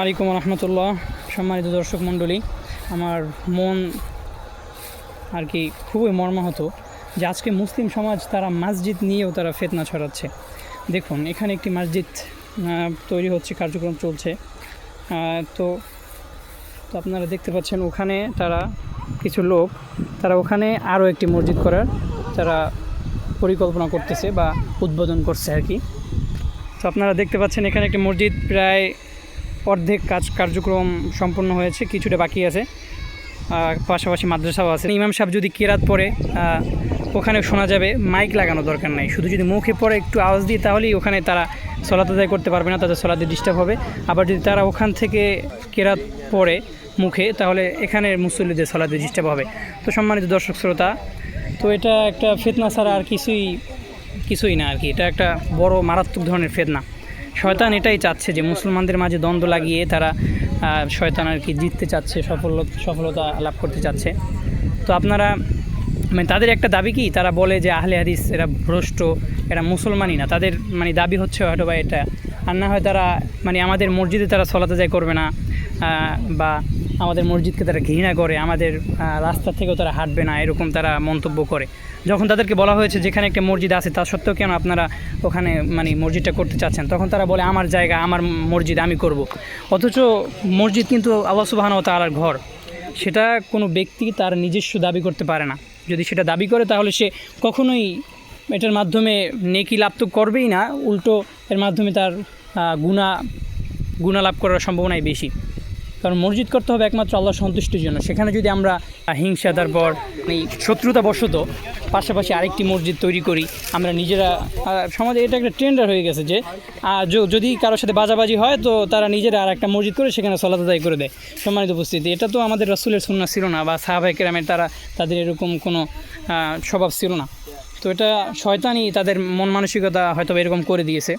আলাইকুম রহমতুল্লাহ। সম্মানিত দর্শক মণ্ডলী, আমার মন আর কি খুবই মর্মাহত যে আজকে মুসলিম সমাজ তারা মসজিদ নিয়েও তারা ফিতনা ছড়াচ্ছে। দেখুন, এখানে একটি মসজিদ তৈরি হচ্ছে, কার্যক্রম চলছে। তো তো আপনারা দেখতে পাচ্ছেন ওখানে তারা কিছু লোক তারা ওখানে আরও একটি মসজিদ করার তারা পরিকল্পনা করতেছে বা উদ্বোধন করছে আর কি। তো আপনারা দেখতে পাচ্ছেন এখানে একটি মসজিদ প্রায় অর্ধেক কার্যক্রম সম্পন্ন হয়েছে, কিছুটা বাকি আছে। পাশাপাশি মাদ্রাসাও আছে। ইমাম সাহেব যদি কেরাত পড়ে ওখানে শোনা যাবে, মাইক লাগানো দরকার নাই, শুধু যদি মুখে পড়ে একটু আওয়াজ দিয়ে তাহলেই ওখানে তারা সলাত আদায় করতে পারবে না, তাদের সলাতে ডিস্টার্ব হবে। আবার যদি তারা ওখান থেকে কেরাত পড়ে মুখে, তাহলে এখানে মুসল্লিদের সলাতে ডিস্টার্ব হবে। তো সম্মানিত দর্শক শ্রোতা, তো এটা একটা ফিতনা ছাড়া আর কিছুই না আর কি। এটা একটা বড় মারাত্মক ধরনের ফিতনা। শয়তান এটাই চাচ্ছে যে মুসলমানদের মাঝে দ্বন্দ্ব লাগিয়ে তারা শয়তান আর কি জিততে চাচ্ছে, সফলতা লাভ করতে চাচ্ছে। তো আপনারা মানে তাদের একটা দাবি কি, তারা বলে যে আহলে হাদিস এরা ভ্রষ্ট, এরা মুসলমানই না। তাদের মানে দাবি হচ্ছে হয়তো বা এটা, আর না হয় তারা মানে আমাদের মসজিদে তারা সলাত আদায় করবে না, বা আমাদের মসজিদকে তারা ঘৃণা করে, আমাদের রাস্তা থেকেও তারা হাঁটবে না, এরকম তারা মন্তব্য করে। যখন তাদেরকে বলা হয়েছে যেখানে একটা মসজিদ আছে তা সত্ত্বেও কেন আপনারা ওখানে মানে মসজিদটা করতে চাচ্ছেন, তখন তারা বলে আমার জায়গা, আমার মসজিদ, আমি করব। অথচ মসজিদ কিন্তু আল্লাহ সুবহানাহু ওয়া তাআলার ঘর, সেটা কোনো ব্যক্তি তার নিজস্ব দাবি করতে পারে না। যদি সেটা দাবি করে তাহলে সে কখনোই এটার মাধ্যমে নেকি লাভ তো করবেই না, উল্টো এর মাধ্যমে তার গুনাহ লাভ করার সম্ভাবনাই বেশি। কারণ মসজিদ করতে হবে একমাত্র আল্লাহর সন্তুষ্টির জন্য। সেখানে যদি আমরা হিংসা, তারপর এই শত্রুতাবশত পাশাপাশি আরেকটি মসজিদ তৈরি করি, আমরা নিজেরা সমাজে এটা একটা ট্রেন্ডার হয়ে গেছে যে যদি কারোর সাথে বাজাবাজি হয় তো তারা নিজেরা আর একটা মসজিদ করে সেখানে সলাত আদায় করে দেয়। সম্মানিত উপস্থিতি, এটা তো আমাদের রাসূলের সুন্নাহ ছিল না, বা সাহাবায়ে কেরামের তাদের এরকম কোনো স্বভাব ছিল না। তো এটা শয়তানই তাদের মন মানসিকতা হয়তো এরকম করে দিয়েছে।